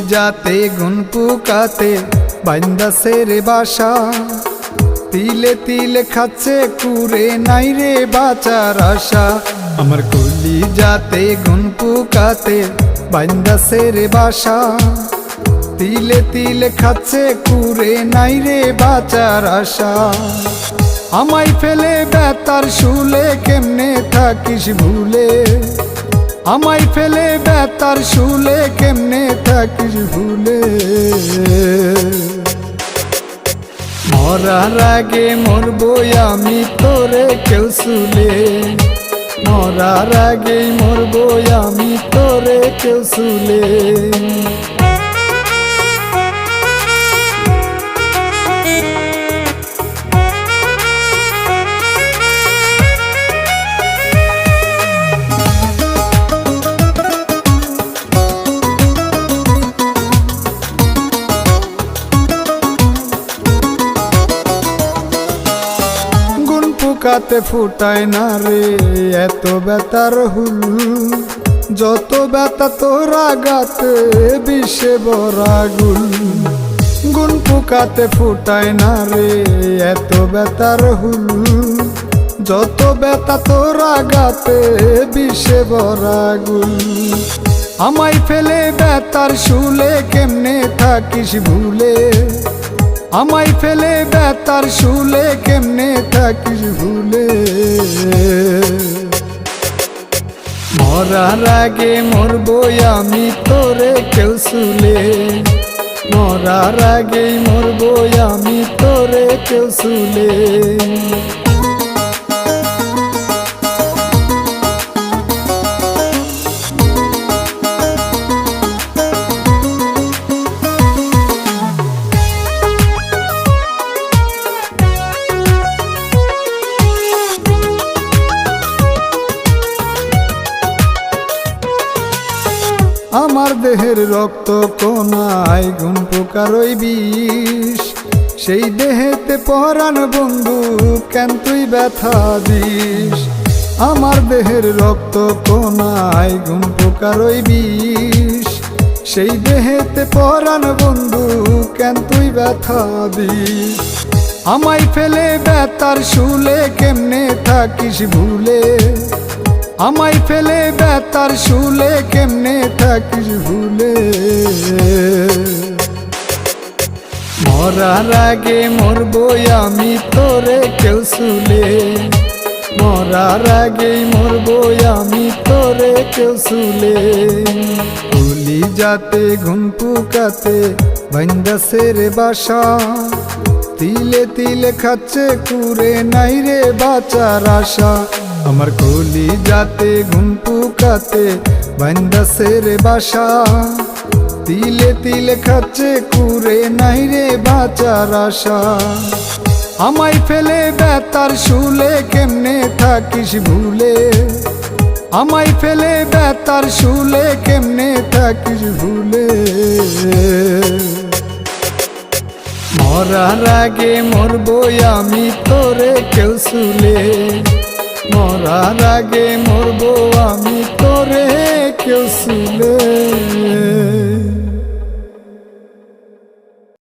যাতে গুন পুকাতে বাইন্দাছে রে বাসা, তিলে তিলে খাচ্ছে কুরে নাই রে বাঁচার আশা। আমার কলি যাতে গুন পুকাতে বাইন্দাছে রে বাসা, তিলে তিলে খাচ্ছে কুরে নাই রে বাঁচার আশা। আমায় ফেলে বেতার শুলে কেমনে থাকিস ভুলে, আমায় ফেলে বেতার শুলে কেমনে থাকিস ভুলে। মরার আগে মরবো আমি তোরে কেউ শুলে, মরার আগেই মরবো আমি তোরে কেউ শুলে। পুকাতে ফুটায় না রে এত বেতার হুল, যত বেতা তোরা গাতে বিষে বরা গুল। গুন পুকাতে ফুটায় না রে এত বেতার হুল, যত বেতা তোরা গাতে বিষে বরা গুল। আমায় ফেলে বেতার শুলে কেমনে থাকিস ভুলে, আমায় ফেলে বেতার শুলে কেমনে থাকিস ভুলে। মরার আগে মরবো আমি তোরে কেউ শুলে, মরার আগেই মরবো আমি তোরে কেউ শুলে। আমার দেহের রক্ত কোনায় গুন পোকার ওই বিষ, সেই দেহেতে পরাণ বন্ধু কেন তুই ব্যথা দিস। আমার দেহের রক্ত কোনায় গুন পোকার ওই বিষ, সেই দেহেতে পরাণ বন্ধু কেন তুই ব্যথা দিস। আমায় ফেলে বেতার শুলে কেমনে থাকিস ভুলে, আমায় ফেলে বেতার শুলে কেমনে থাকিস ভুলে। মরার আগে মরবো আমি তোরে কেউ শুলে, মরার আগেই মরবো আমি তোরে কেউ শুলে। কলি যাতে গুন পুকাতে বাইন্দাছে রে বাসা, তিলে তিলে খাচ্ছে কুরে নাই রে বাঁচার আশা। আমার কলি যাতে গুন পুকাতে বাইন্দাছে রে বাসা, তিলে তিলে খাচ্ছে কুরে নাই রে বাঁচার আশা। আমায় ফেলে বেতার শুলে কেমনে থাকিস ভুলে, আমায় ফেলে বেতার শুলে কেমনে থাকিস ভুলে। মরার আগে মরবো আমি তোরে কেউ শুলে, মরার আগে মরবো আমি তোরে কেউ শুলে।